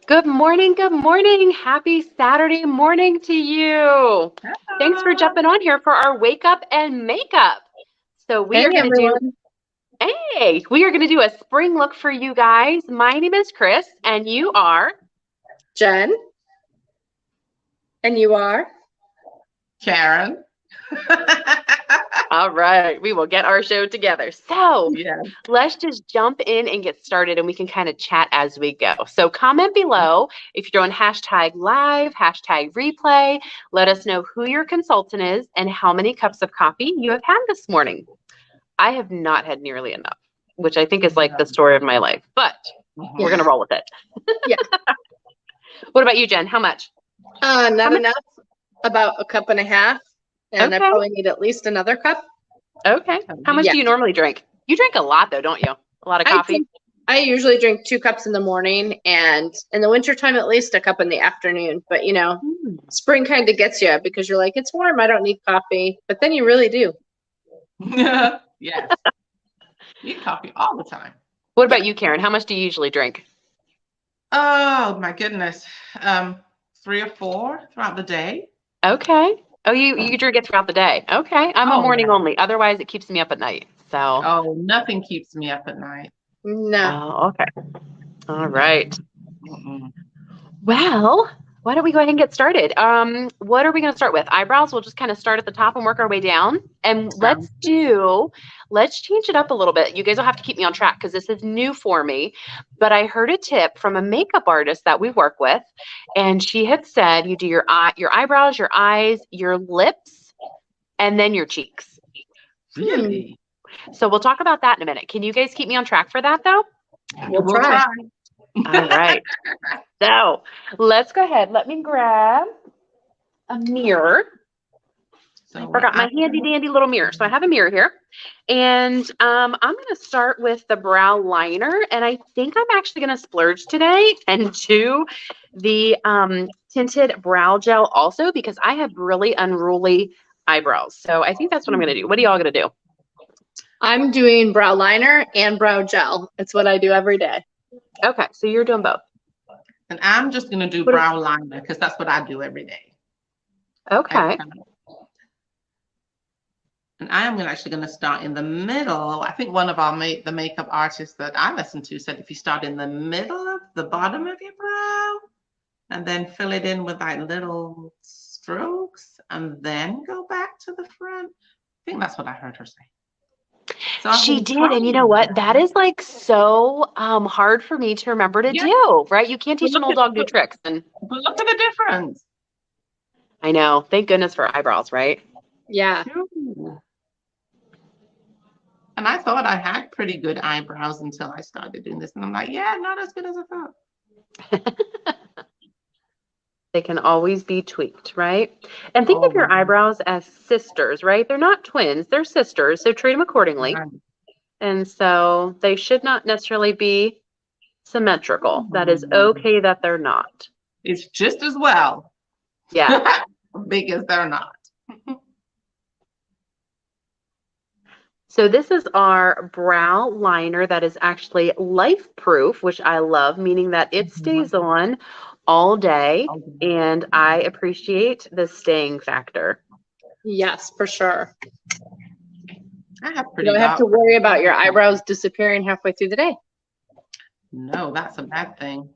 Good morning. Good morning. Happy Saturday morning to you. Thanks for Hello. jumping on here for our wake up and makeup. So we Hey are going to do, everyone, we are going to do a spring look for you guys. My name is Chris and you are. Jen, and you are? Karen. All right, we will get our show together. So Yeah. let's just jump in and get started and we can kind of chat as we go. So comment below if you're doing hashtag live, hashtag replay. Let us know who your consultant is and how many cups of coffee you have had this morning. I have not had nearly enough, which I think is like the story of my life, but we're going to roll with it. Yeah. What about you, Jen? How much? Not much? enough, about a cup and a half, and I Okay. probably need at least another cup. Okay. How much Yeah. do you normally drink? You drink a lot though, don't you? A lot of coffee? I usually drink 2 cups in the morning, and in the wintertime, at least a cup in the afternoon. But spring kind of gets you because you're like, it's warm, I don't need coffee. But then you really do. Yes. Need coffee all the time. What about you, Karen? How much do you usually drink? Oh my goodness. 3 or 4 throughout the day. Okay. Oh, you drink it throughout the day. Okay. I'm a Oh morning yeah. only. Otherwise, it keeps me up at night. So. Oh, nothing keeps me up at night. No. Oh, okay. All right. Mm-mm. Well, why don't we go ahead and get started? What are we going to start with? Eyebrows. We'll just kind of start at the top and work our way down. And let's change it up a little bit. You guys will have to keep me on track because this is new for me. But I heard a tip from a makeup artist that we work with, and she had said you do your eyebrows, your eyes, your lips, and then your cheeks. Really? So we'll talk about that in a minute. Can you guys keep me on track for that though? We'll We'll try. try. All right. So let's go ahead. Let me grab a mirror. I forgot my handy dandy little mirror. So I have a mirror here. And I'm going to start with the brow liner. And I think I'm actually going to splurge today and do the tinted brow gel also because I have really unruly eyebrows. So I think that's what I'm going to do. What are y'all going to do? I'm doing brow liner and brow gel. It's what I do every day. Okay. So you're doing both. And I'm just gonna do brow liner because that's what I do every day. Okay. And I am actually going to start in the middle. I think one of the makeup artists that I listen to said if you start in the middle of the bottom of your brow and then fill it in with like little strokes and then go back to the front. I think that's what I heard her say. So she did, and you know what? That is like so hard for me to remember to do, right? You can't teach an old dog new tricks. And but look at the difference. I know. Thank goodness for eyebrows, right? Yeah. And I thought I had pretty good eyebrows until I started doing this. And I'm like, yeah, not as good as I thought. They can always be tweaked, right? And think of your eyebrows as sisters, right? They're not twins, they're sisters. So treat them accordingly. Right. And so they should not necessarily be symmetrical. That is okay that they're not. It's just as well. Yeah. Big as they're not. So this is our brow liner that is actually life proof, which I love, meaning that it stays on all day. And I appreciate the staying factor. Yes, for sure. You don't have to worry about your eyebrows disappearing halfway through the day. No, that's a bad thing.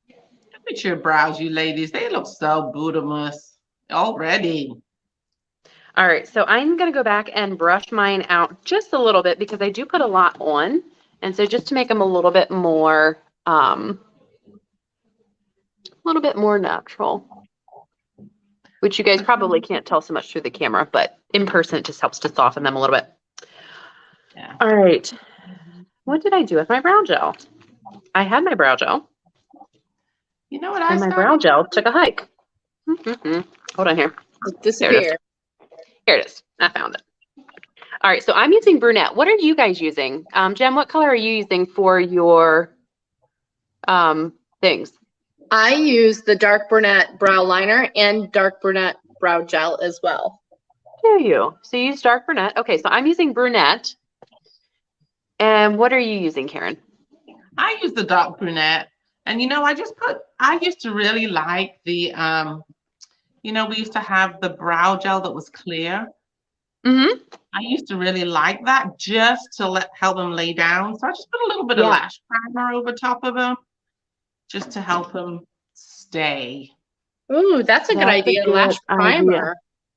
Look at your brows, you ladies. They look so beautiful already. All right, so I'm going to go back and brush mine out just a little bit because I do put a lot on. And so just to make them a little bit more natural, which you guys probably can't tell so much through the camera, but in person, it just helps to soften them a little bit. Yeah. All right. What did I do with my brow gel? I had my brow gel. You know what and my brow gel took a hike. Hold on here. It disappeared. Here it is. I found it. All right, so I'm using brunette. What are you guys using? Jen, what color are you using for your things? I use the dark brunette brow liner and dark brunette brow gel as well. Do you? So you use dark brunette. Okay, so I'm using brunette. And what are you using, Karen? I use the dark brunette. And I used to really like the, we used to have the brow gel that was clear. Mm-hmm. I used to really like that just to help them lay down. So I just put a little bit of Yeah. lash primer over top of them just to help them stay. Ooh, that's a good That's a idea. good Lash primer. idea.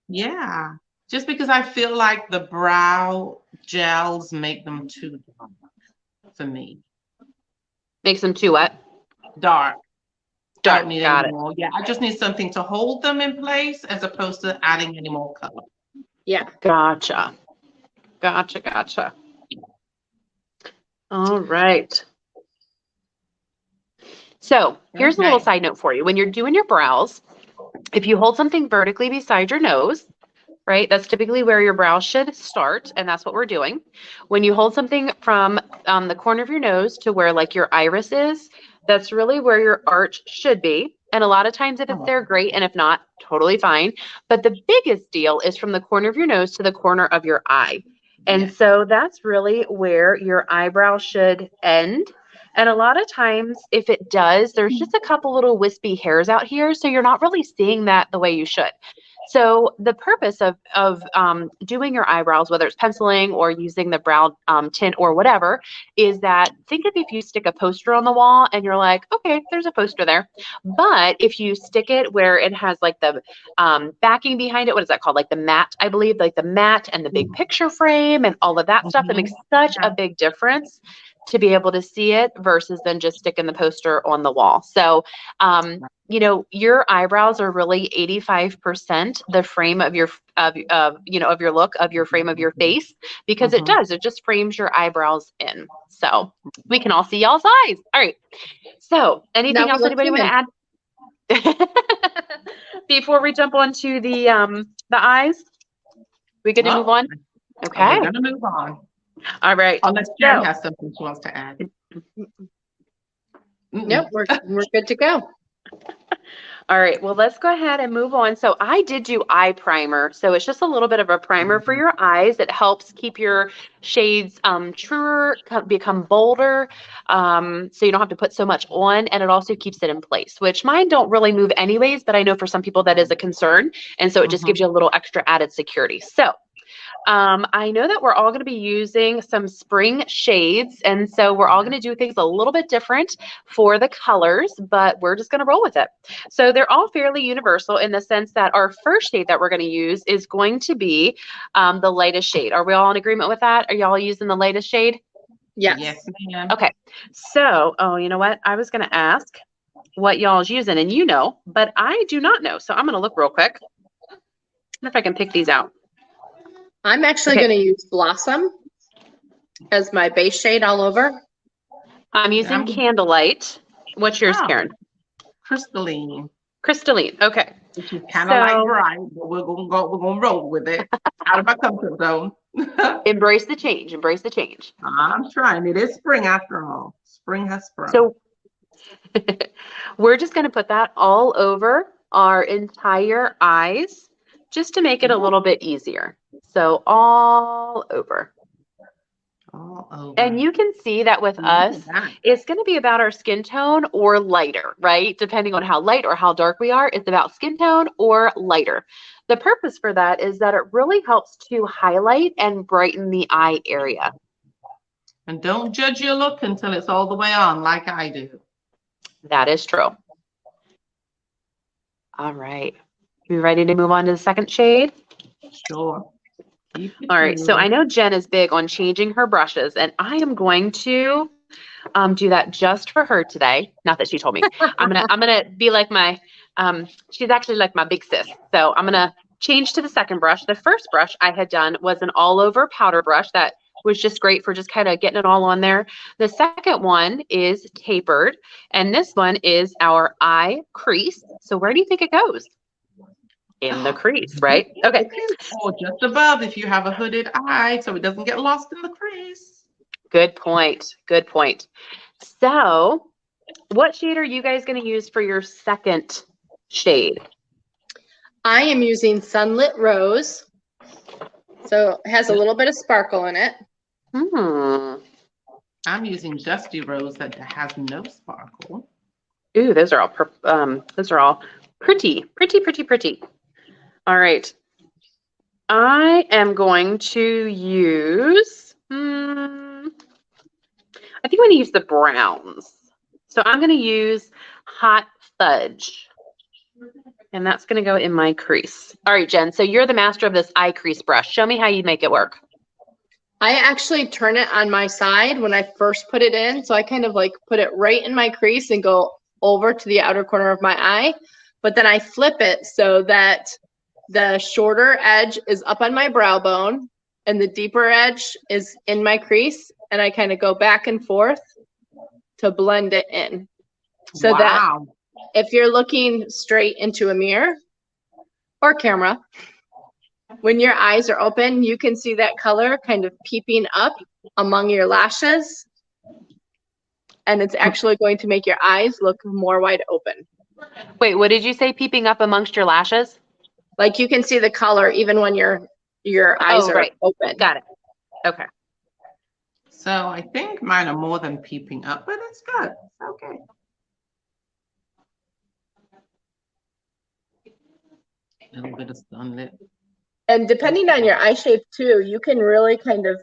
Yeah. Just because I feel like the brow gels make them too dark for me. Makes them too wet. Dark. I Dark. don't need Got any it. more. Yeah, I just need something to hold them in place as opposed to adding any more color. Yeah. Gotcha. Gotcha. All right. So here's a little Okay. side note for you. When you're doing your brows, if you hold something vertically beside your nose, right, that's typically where your brows should start, and that's what we're doing. When you hold something from the corner of your nose to where like your iris is, that's really where your arch should be. And a lot of times if it's there, great, and if not, totally fine. But the biggest deal is from the corner of your nose to the corner of your eye. And Yes. so that's really where your eyebrow should end. And a lot of times, if it does, there's just a couple little wispy hairs out here. So you're not really seeing that the way you should. So the purpose of doing your eyebrows, whether it's penciling or using the brow tint or whatever, is that think of if you stick a poster on the wall and you're like, okay, there's a poster there. But if you stick it where it has like the backing behind it, what is that called? Like the mat, I believe, like the mat and the big picture frame and all of that stuff, that makes such a big difference to be able to see it versus than just sticking the poster on the wall. So, your eyebrows are really 85% the frame of your your look, of your frame of your face, because it just frames your eyebrows in. So we can all see y'all's eyes. All right. So anything else anybody want to add before we jump on to the eyes? We good to move on? Okay. We're gonna move on. All right. Unless Jen has something she wants to add. Nope, we're good to go. All right, well, let's go ahead and move on. So I did do eye primer. So it's just a little bit of a primer for your eyes. It helps keep your shades truer, become bolder, so you don't have to put so much on, and it also keeps it in place, which mine don't really move anyways, but I know for some people that is a concern, and so it just gives you a little extra added security. So I know that we're all going to be using some spring shades, and so we're all going to do things a little bit different for the colors, but we're just going to roll with it. So they're all fairly universal in the sense that our first shade that we're going to use is going to be the lightest shade. Are we all in agreement with that? Are y'all using the lightest shade? Yes. Yes, ma'am. Okay. So, you know what? I was going to ask what y'all's using, and you know, but I do not know. So I'm going to look real quick. I wonder if I can pick these out. I'm actually going to use Blossom as my base shade all over. I'm using Candlelight. What's yours, Karen? Crystalline. Crystalline. Okay. Which is kind of like bright, but we're gonna roll with it. Out of my comfort zone. Embrace the change. Embrace the change. I'm trying. It is spring after all. Spring has sprung. So we're just going to put that all over our entire eyes just to make it a little bit easier. So all over. All over. And you can see that with us, it's going to be about our skin tone or lighter, right? Depending on how light or how dark we are, it's about skin tone or lighter. The purpose for that is that it really helps to highlight and brighten the eye area. And don't judge your look until it's all the way on, like I do. That is true. All right. You ready to move on to the second shade? Sure. All right. So I know Jen is big on changing her brushes, and I am going to do that just for her today. Not that she told me. I'm gonna be like my she's actually like my big sis. So I'm gonna change to the second brush. The first brush I had done was an all over powder brush that was just great for just kind of getting it all on there. The second one is tapered, and this one is our eye crease. So where do you think it goes? In the crease, right? Okay. Or just above if you have a hooded eye so it doesn't get lost in the crease. Good point. Good point. So what shade are you guys going to use for your second shade? I am using Sunlit Rose. So it has a little bit of sparkle in it. I'm using Dusty Rose that has no sparkle. Ooh, those are all pretty, pretty, pretty, pretty. All right. I am going to use, I think I'm going to use the browns. So I'm going to use Hot Fudge. And that's going to go in my crease. All right, Jen, so you're the master of this eye crease brush. Show me how you make it work. I actually turn it on my side when I first put it in. So I kind of like put it right in my crease and go over to the outer corner of my eye. But then I flip it so that the shorter edge is up on my brow bone and the deeper edge is in my crease. And I kind of go back and forth to blend it in. So that if you're looking straight into a mirror or camera, when your eyes are open, you can see that color kind of peeping up among your lashes. And it's actually going to make your eyes look more wide open. Wait, what did you say? Peeping up amongst your lashes? Like you can see the color even when your eyes are open. Got it. Okay. So I think mine are more than peeping up, but it's good. It's okay. A little bit of sunlit. And depending on your eye shape too, you can really kind of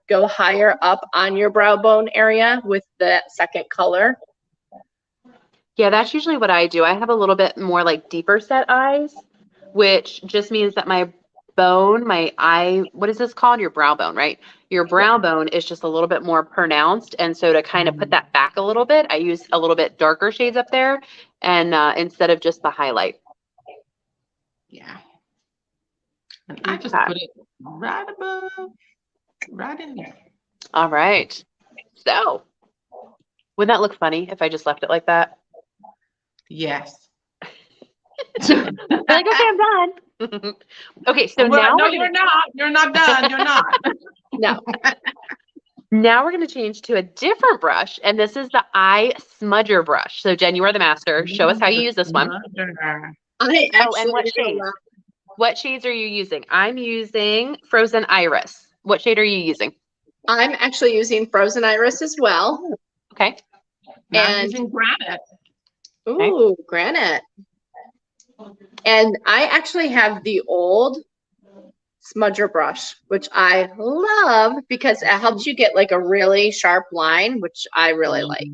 go higher up on your brow bone area with that second color. Yeah, that's usually what I do. I have a little bit more like deeper set eyes, which just means that my bone, my eye, what is this called? Your brow bone, right? Your brow bone is just a little bit more pronounced. And so to kind of put that back a little bit, I use a little bit darker shades up there and instead of just the highlight. Yeah. And I just put it right above, right in there. All right. So, wouldn't that look funny if I just left it like that? Yes. Like, okay, I'm done. Okay, so now you're not. You're not done. You're not. No. Now we're going to change to a different brush, and this is the eye smudger brush. So, Jen, you are the master. Show us how you use this one. And what shades? What shades are you using? I'm using Frozen Iris. What shade are you using? I'm actually using Frozen Iris as well. Okay. I'm using Granite. Ooh, okay. Granite. And I actually have the old smudger brush, which I love because it helps you get like a really sharp line, which I really like.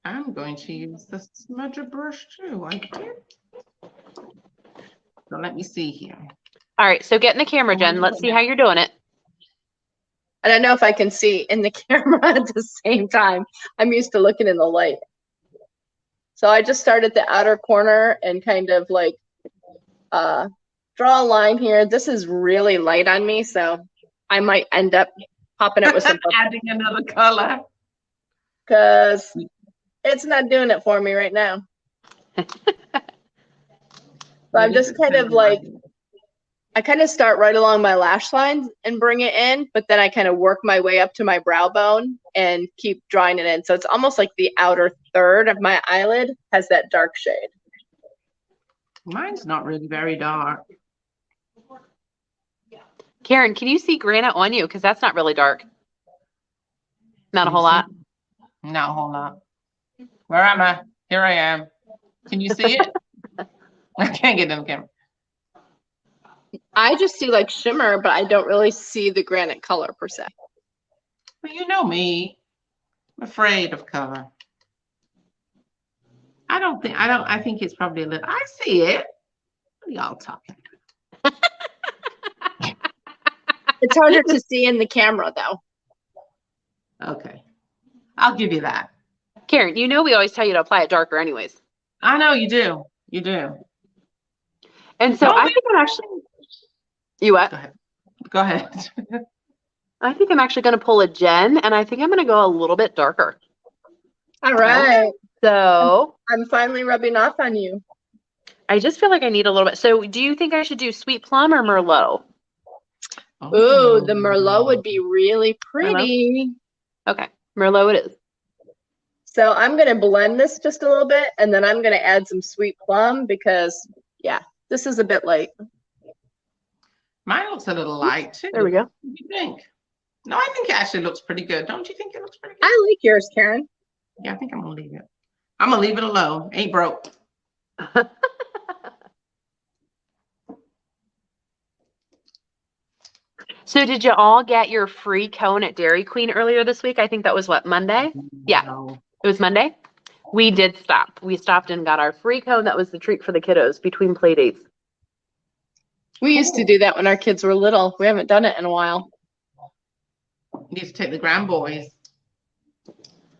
I'm going to use the smudger brush too. I did. So let me see here. All right, so get in the camera, Jen. Let's see how you're doing it. I don't know if I can see in the camera at the same time. I'm used to looking in the light. So I just started the outer corner and kind of like draw a line here. This is really light on me, so I might end up popping it with some adding another color because it's not doing it for me right now. So I'm just kind of like, I kind of start right along my lash lines and bring it in, but then I kind of work my way up to my brow bone and keep drawing it in. So it's almost like the outer third of my eyelid has that dark shade. Mine's not really very dark. Karen, can you see Granite on you? Because that's not really dark. Not a whole lot. Not a whole lot. Where am I? Here I am. Can you see it? I can't get in the camera. I just see like shimmer, but I don't really see the Granite color per se. Well, you know me. I'm afraid of color. I think it's probably a little, I see it. What are y'all talking about? It's harder to see in the camera though. Okay. I'll give you that. Karen, you know we always tell you to apply it darker anyways. I know you do. You do. And so I think I'm actually, you what? Go ahead. I think I'm actually going to pull a Jen, and I think I'm going to go a little bit darker. All right. So I'm finally rubbing off on you. I just feel like I need a little bit. So do you think I should do Sweet Plum or Merlot? Ooh, the Merlot would be really pretty. Merlot? Okay, Merlot it is. So I'm going to blend this just a little bit, and then I'm going to add some Sweet Plum because, yeah, this is a bit light. Mine looks a little light too. There we go. What do you think? No, I think it actually looks pretty good. Don't you think it looks pretty good? I like yours, Karen. Yeah, I think I'm gonna leave it. I'm gonna leave it alone. Ain't broke. So did you all get your free cone at Dairy Queen earlier this week? I think that was what, Monday? Yeah, No. it was Monday. We did stop. We stopped and got our free cone. That was the treat for the kiddos between play dates. We used to do that when our kids were little. We haven't done it in a while. You need to take the grand boys.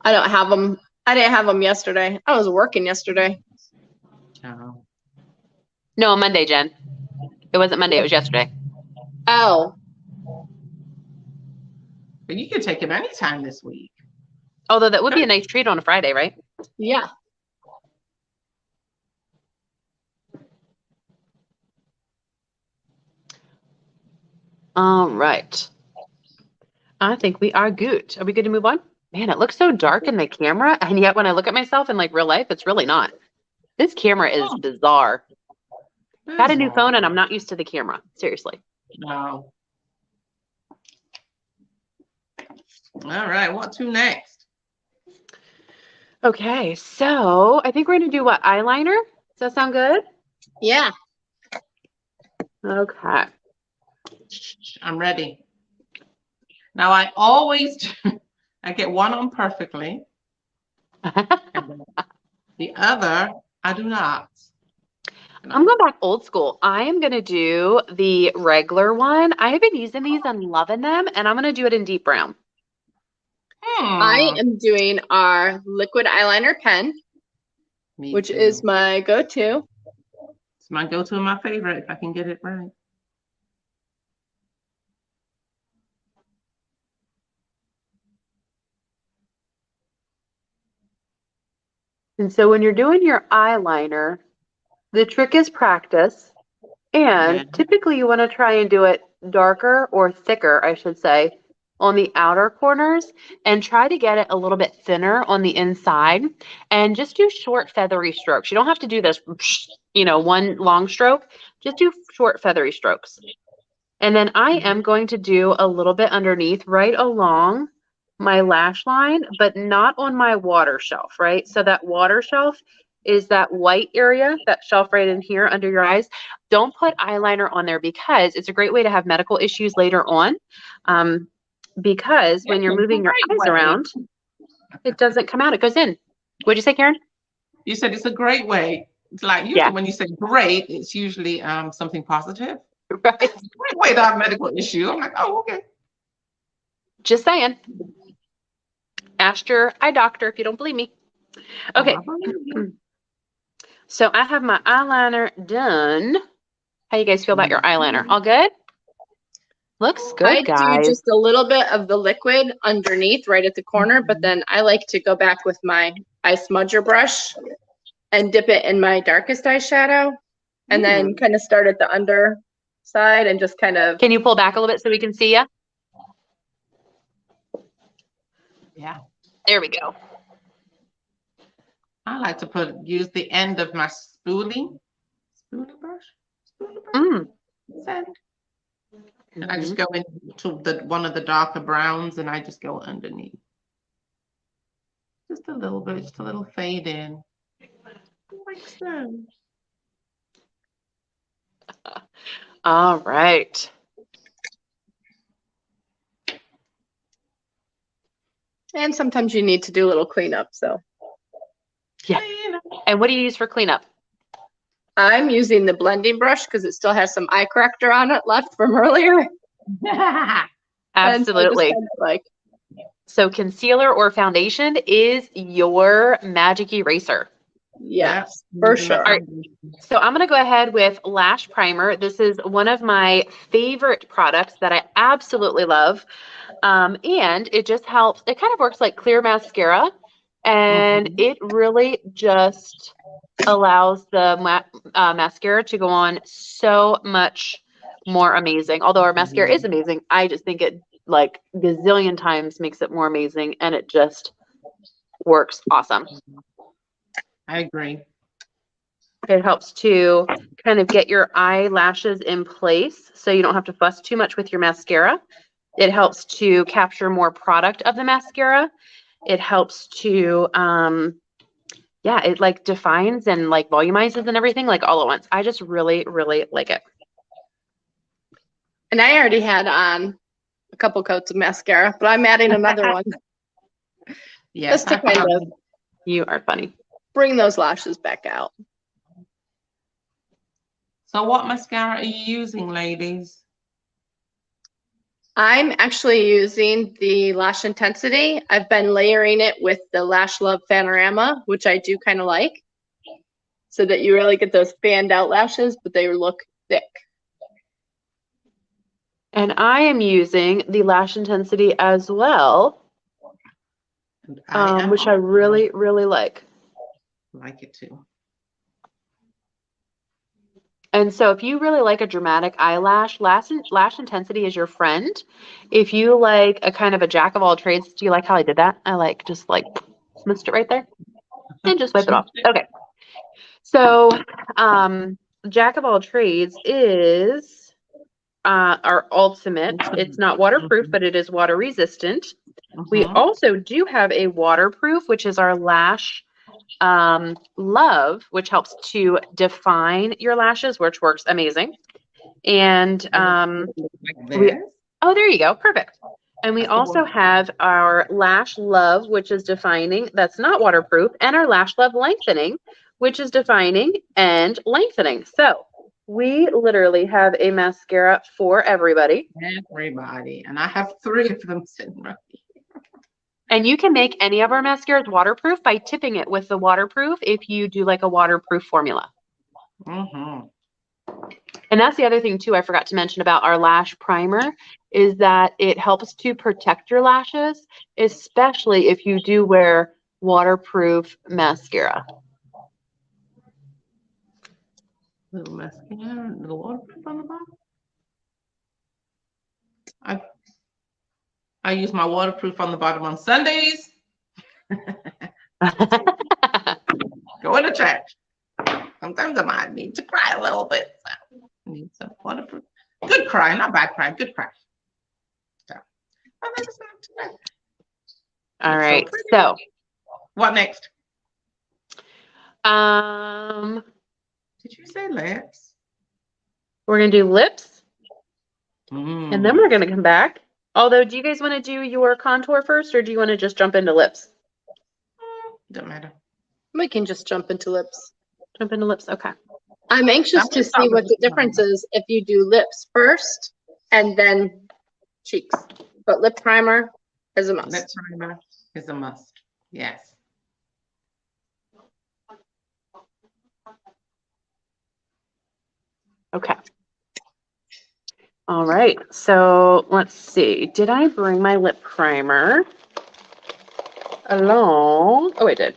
I don't have them. I didn't have them yesterday. I was working yesterday. No. No, Monday, Jen. It wasn't Monday. It was yesterday. Oh, But you can take him anytime this week. Although that would be a nice treat on a Friday, right? yeah. All right. I think we are good. Are we good to move on? Man, it looks so dark in the camera. And yet when I look at myself in like real life, it's really not. This camera is bizarre. Got a new phone and I'm not used to the camera. Seriously. No. All right, what to next? Okay, so I think we're going to do what? Eyeliner? Does that sound good? Yeah. Okay. I'm ready. Now I always I get one on perfectly. The other I do not. I'm going back old school. I am going to do the regular one. I have been using these and loving them, and I'm going to do it in deep brown. I am doing our liquid eyeliner pen, which is my go-to. It's my go-to and my favorite if I can get it right. And so when you're doing your eyeliner, the trick is practice. And typically you want to try and do it darker or thicker, I should say, on the outer corners and try to get it a little bit thinner on the inside and just do short feathery strokes. You don't have to do this, one long stroke, just do short feathery strokes. And then I am going to do a little bit underneath right along my lash line, but not on my water shelf, right? So that water shelf is that white area, that shelf right in here under your eyes. Don't put eyeliner on there because it's a great way to have medical issues later on. Because when you're moving your eyes around, it doesn't come out, it goes in. What'd you say, Karen? You said it's a great way. It's like usually when you say great, it's usually something positive. Right. It's a great way to have medical issue. I'm like, oh, okay. Just saying. Ask your eye doctor if you don't believe me. Okay. So I have my eyeliner done. How you guys feel about your eyeliner? All good? Looks good, guys. I do just a little bit of the liquid underneath right at the corner, but then I like to go back with my eye smudger brush and dip it in my darkest eyeshadow and then kind of start at the underside and just kind of. Can you pull back a little bit so we can see you? Yeah. There we go. I like to use the end of my spoolie brush. And I just go into one of the darker browns and I just go underneath. Just a little bit, just a little fade in. Like so. All right. And sometimes you need to do a little cleanup, so. Yeah. And what do you use for cleanup? I'm using the blending brush because it still has some eye corrector on it left from earlier. Absolutely. So concealer or foundation is your magic eraser. Yes, for sure. All right. So I'm going to go ahead with Lash Primer. This is one of my favorite products that I absolutely love. And it just helps. It kind of works like clear mascara. And it really just allows the mascara to go on so much more amazing. Although our mascara is amazing, I just think it like gazillion times makes it more amazing, and it just works awesome. I agree. It helps to kind of get your eyelashes in place so you don't have to fuss too much with your mascara. It helps to capture more product of the mascara. It helps to, yeah, it like defines and like volumizes and everything like all at once. I just really, really like it. And I already had on a couple coats of mascara, but I'm adding another one Yes, just to kind of You are funny. bring those lashes back out. So what mascara are you using, ladies? I'm actually using the Lash Intensity. I've been layering it with the Lash Love Panorama, which I do kind of like, so that you really get those fanned out lashes, but they look thick. And I am using the Lash Intensity as well, And which I really, really like. like it too. And so if you really like a dramatic eyelash, Lash Intensity is your friend. If you like a kind of a jack of all trades, do you like how I did that? I like just like smooshed it right there and just wipe it off. Okay. So jack of all trades is our ultimate. It's not waterproof, but it is water resistant. We also do have a waterproof, which is our Lash Love, which helps to define your lashes, which works amazing. And oh, there you go. Perfect. And we also have our Lash Love, which is defining, that's not waterproof, and our Lash Love Lengthening, which is defining and lengthening. So we literally have a mascara for everybody. Everybody. And I have 3 of them sitting right here. And you can make any of our mascaras waterproof by tipping it with the waterproof if you do like a waterproof formula. Mm-hmm. And that's the other thing too I forgot to mention about our lash primer is that it helps to protect your lashes, especially if you do wear waterproof mascara. Little mascara, little waterproof on the bottom. I use my waterproof on the bottom on Sundays. Go into church. Sometimes I might need to cry a little bit. So I need some waterproof. Good cry, not bad cry. Good cry. So, well, that is not too bad. All right. So what next? Did you say lips? We're gonna do lips, and then we're gonna come back. Although, do you guys want to do your contour first, or do you want to just jump into lips? Don't matter. We can just jump into lips. Jump into lips. Okay. I'm anxious to see what the difference is if you do lips first and then cheeks. But lip primer is a must. Lip primer is a must. Yes. Okay. All right. So let's see. Did I bring my lip primer along? Oh, I did.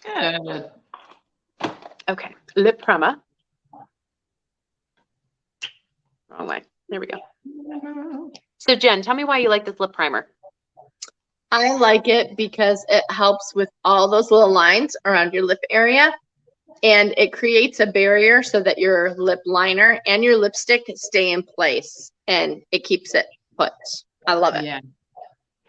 Good. Okay. Lip primer. Wrong way. There we go. So Jen, tell me why you like this lip primer. I like it because it helps with all those little lines around your lip area. And it creates a barrier so that your lip liner and your lipstick stay in place and it keeps it put. I love it. Yeah.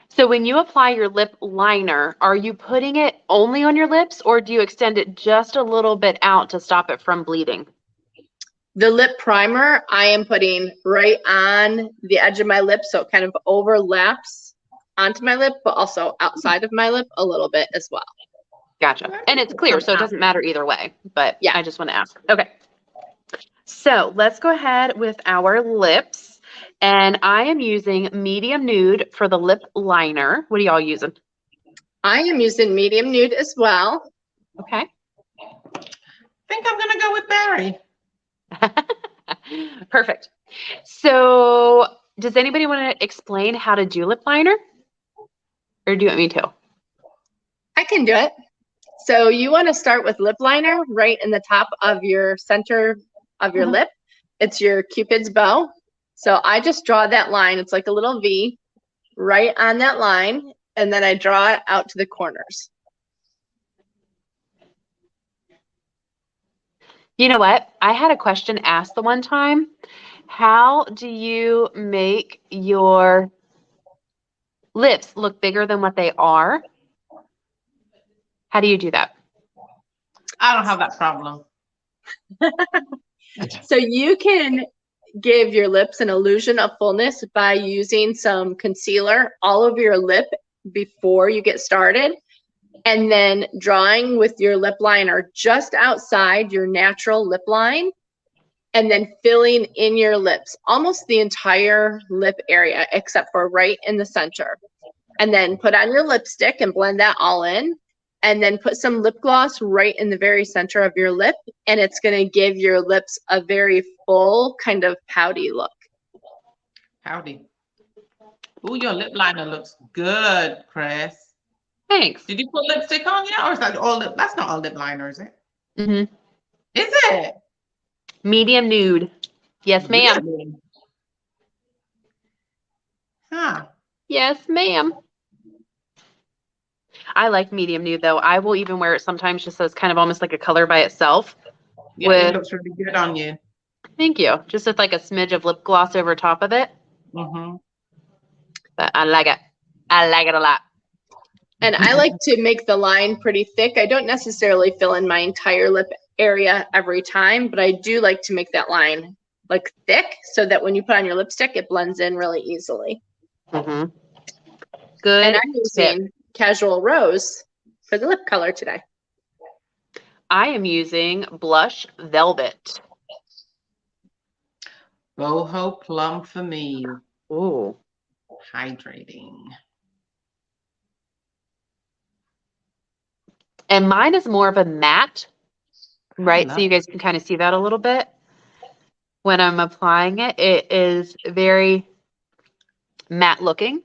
So when you apply your lip liner, are you putting it only on your lips or do you extend it just a little bit out to stop it from bleeding? The lip primer, I am putting right on the edge of my lip so it kind of overlaps onto my lip, but also outside of my lip a little bit as well. Gotcha. And it's clear, so it doesn't matter either way, but yeah, I just want to ask. Okay. So let's go ahead with our lips. And I am using medium nude for the lip liner. What are y'all using? I am using medium nude as well. Okay. I think I'm going to go with Barry. Perfect. So does anybody want to explain how to do lip liner? Or do you want me to? I can do it. So you want to start with lip liner right in the top of your center of your lip. It's your Cupid's bow. So I just draw that line. It's like a little V right on that line. And then I draw it out to the corners. You know what? I had a question asked the one time. How do you make your lips look bigger than what they are. How do you do that? I don't have that problem. So you can give your lips an illusion of fullness by using some concealer all over your lip before you get started, and then drawing with your lip liner just outside your natural lip line, and then filling in your lips, almost the entire lip area except for right in the center. And then put on your lipstick and blend that all in, and then put some lip gloss right in the very center of your lip, and it's going to give your lips a very full kind of pouty look. Howdy. Ooh, your lip liner looks good, Chris. Thanks. Did you put lipstick on yet, or is that all lip? That's not all lip liner, is it? Mm-hmm. Is it? Medium nude. Yes, ma'am. Really? Huh. Yes, ma'am. I like medium nude though. I will even wear it sometimes just as kind of almost like a color by itself. Yeah, With- it looks really good on you. Thank you. Just with like a smidge of lip gloss over top of it. Mm-hmm. But I like it. I like it a lot. And I like to make the line pretty thick. I don't necessarily fill in my entire lip area every time, but I do like to make that line like thick so that when you put on your lipstick, it blends in really easily. Mm-hmm. Good. And I'm using Casual Rose for the lip color today. I am using Blush Velvet. Boho Plum for me. Ooh. Hydrating. And mine is more of a matte, right? So love you guys can kind of see that a little bit. When I'm applying it, it is very matte looking.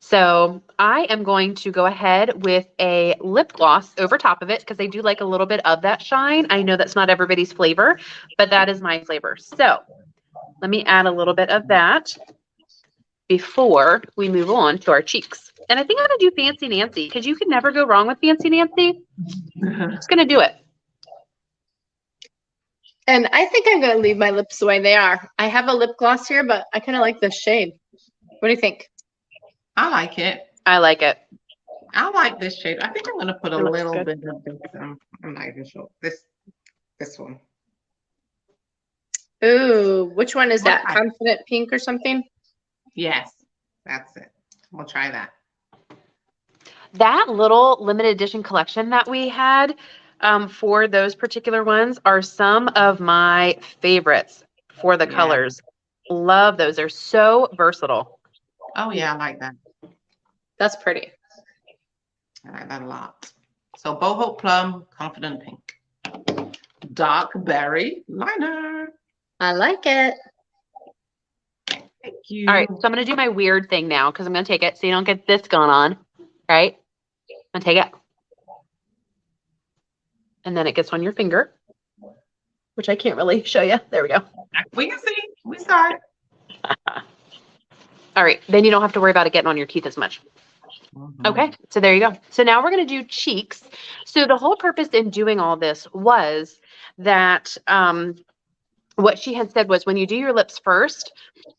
So I am going to go ahead with a lip gloss over top of it because I do like a little bit of that shine. I know that's not everybody's flavor, but that is my flavor. So let me add a little bit of that before we move on to our cheeks. And I think I'm going to do Fancy Nancy because you can never go wrong with Fancy Nancy. I'm just going to do it. And I think I'm going to leave my lips the way they are. I have a lip gloss here, but I kind of like this shade. What do you think? I like it. I like it. I like this shade. I think I'm going to put a It looks little good. bit of this. I'm not even sure. This one. Ooh, which one is What that? type? Confident Pink or something? Yes, that's it. We'll try that. That little limited edition collection that we had for those particular ones are some of my favorites for the Yeah. colors. Love those. They're so versatile. Oh yeah, I like that. That's pretty. I like that a lot. So Boho Plum, Confident Pink. Dark Berry Liner. I like it. Thank you. All right, so I'm going to do my weird thing now because I'm going to take it so you don't get this going on, right? I'm going to take it. And then it gets on your finger, which I can't really show you. There we go. We can see. We saw it. All right, then you don't have to worry about it getting on your teeth as much. Mhm. Okay, so there you go. So now we're going to do cheeks. So the whole purpose in doing all this was that what she had said was when you do your lips first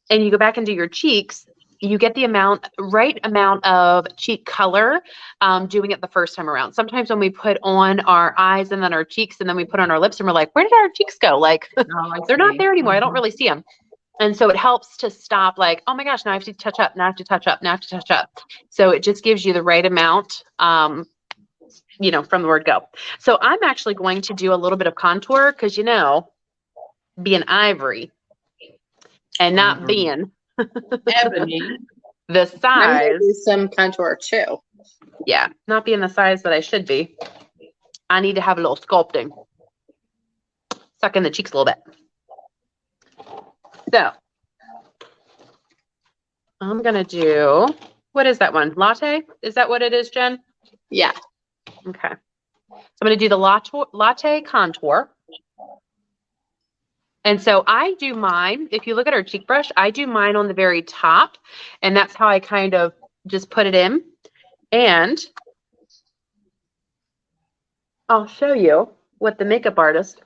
and you go back and do your cheeks, you get the right amount of cheek color doing it the first time around. Sometimes when we put on our eyes and then our cheeks and then we put on our lips and we're like, where did our cheeks go? Like Oh, I they're not see. there anymore. I don't Mhm. really see them. And so it helps to stop like, oh my gosh, now I have to touch up, now I have to touch up, now I have to touch up. So it just gives you the right amount, from the word go. So I'm actually going to do a little bit of contour because, being ivory and not Mhm. being Ebony. the I'm size. going to do some contour too. Yeah, not being the size that I should be. I need to have a little sculpting. Suck in the cheeks a little bit. So I'm going to do, what is that one? Latte? Is that what it is, Jen? Yeah. Okay. So I'm going to do the latte contour. And so I do mine, if you look at our cheek brush, I do mine on the very top. And that's how I kind of just put it in. And I'll show you what the makeup artist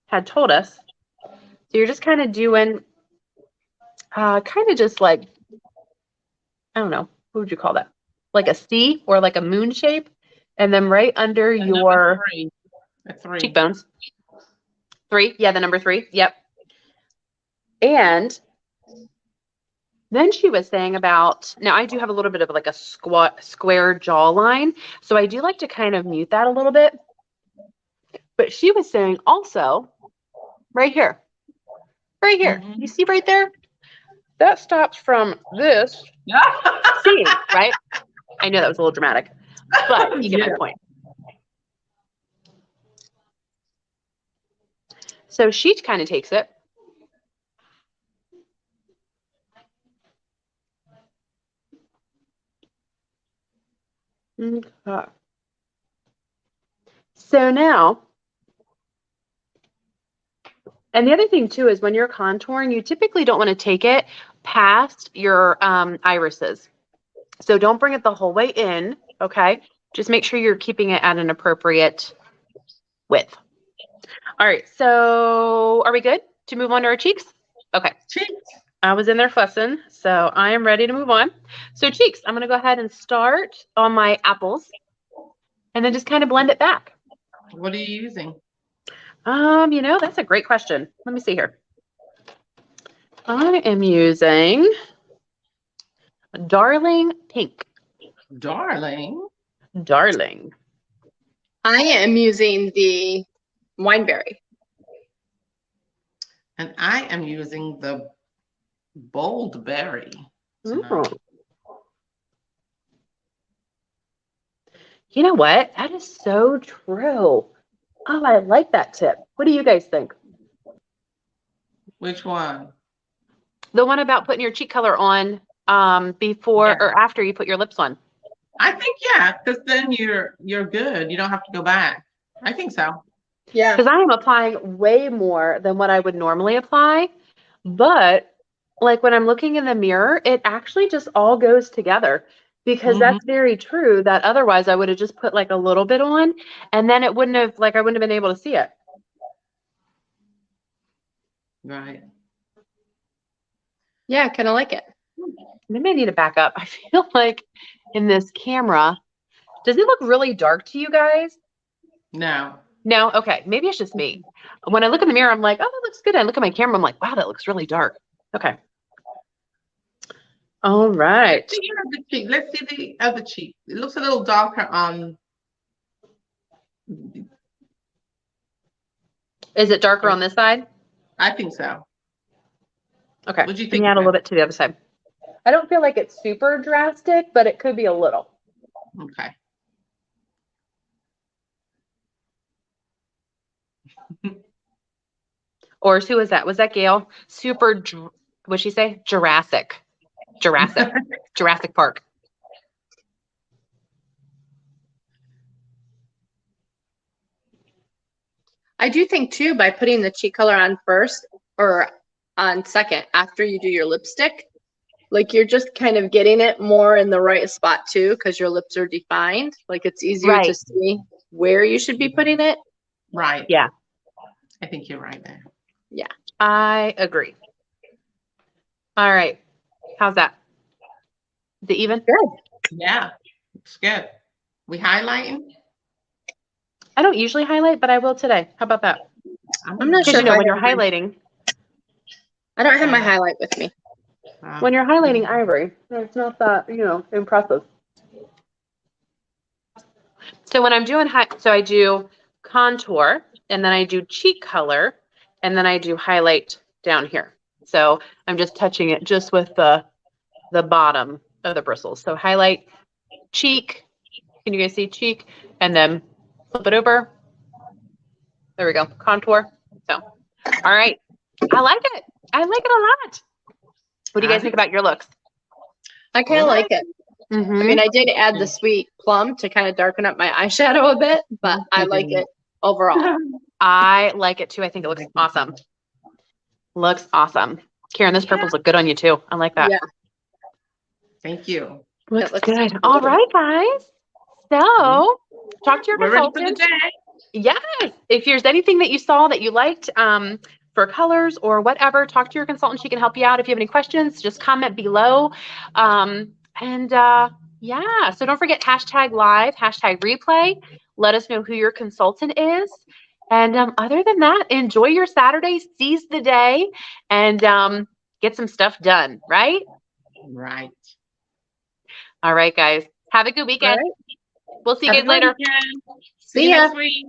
had told us. So you're just kind of doing, just like I don't know, what would you call that? Like a C or like a moon shape. And then right under And number your 3. A 3. cheekbones. 3. Yeah, the number 3. Yep. And then she was saying about, now I do have a little bit of like a square jawline. So I do like to kind of mute that a little bit. But she was saying also right here, Mhm. you see right there? That stops from this seeing, right? I know that was a little dramatic, but you get my point. So she kind of takes it. Okay. So now, and the other thing too is when you're contouring, you typically don't want to take it past your irises. So don't bring it the whole way in, okay? Just make sure you're keeping it at an appropriate width. All right, so are we good to move on to our cheeks? Okay. Cheeks. I was in there fussing, so I am ready to move on. So cheeks, I'm going to go ahead and start on my apples and then just kind of blend it back. What are you using? You know, that's a great question. Let me see here. I am using Darling Pink. Darling. Darling. I am using the Wineberry. And I am using the Bold Berry. Ooh. You know what? That is so true. Oh, I like that tip. What do you guys think? Which one? The one about putting your cheek color on before or after you put your lips on. I think, yeah, because then you're good. You don't have to go back. I think so. Yeah. Because I am applying way more than what I would normally apply. But like when I'm looking in the mirror, it actually just all goes together. Because that's very true that otherwise I would have just put like a little bit on and then it wouldn't have, like I wouldn't have been able to see it. Right. Yeah, I kind of like it. Maybe I need to back up. I feel like in this camera, does it look really dark to you guys? No. No? Okay. Maybe it's just me. When I look in the mirror, I'm like, oh, that looks good. I look at my camera, I'm like, wow, that looks really dark. Okay. All right. Let's see your other cheek. Let's see the other cheek. It looks a little darker on. Is it darker on this side? I think so. Okay. What'd you Can think? you add a little bit to the other side? I don't feel like it's super drastic, but it could be a little. Okay. Or who was that? Was that Gail? What'd she say? Jurassic Park. I do think too, by putting the cheek color on first or on second after you do your lipstick, like you're just kind of getting it more in the right spot too, because your lips are defined. Like it's easier to see where you should be putting it. Right. Yeah. I think you're right there. Yeah. I agree. All right. How's that? Is it even? Good. Yeah. It's good. We highlighting? I don't usually highlight, but I will today. How about that? I'm not Because sure you know if when I you're have my- highlighting, I don't have my highlight with me. when you're highlighting ivory, it's not that, impressive. So when I'm doing so I do contour and then I do cheek color and then I do highlight down here. So I'm just touching it just with the bottom of the bristles. So highlight, cheek. Can you guys see cheek? And then flip it over. There we go. Contour. So, all right. I like it. I like it a lot. What do you guys think about your looks? I kind of like it. Mm-hmm. I mean, I did add the sweet plum to kind of darken up my eyeshadow a bit, but I like it overall. I like it too. I think it looks awesome. Looks awesome. Karen, those purples look good on you too. I like that. Yeah. Thank you. Looks looks good. good. All right, guys. So talk to your We're ready for the consultant. day. Yes. If there's anything that you saw that you liked for colors or whatever, talk to your consultant. She can help you out. If you have any questions, just comment below. And yeah, so don't forget hashtag live, hashtag replay. Let us know who your consultant is. And other than that, enjoy your Saturday, seize the day, and get some stuff done, right? Right. All right, guys. Have a good weekend. All right. We'll see you Have a guys good later. weekend. See you ya. next week.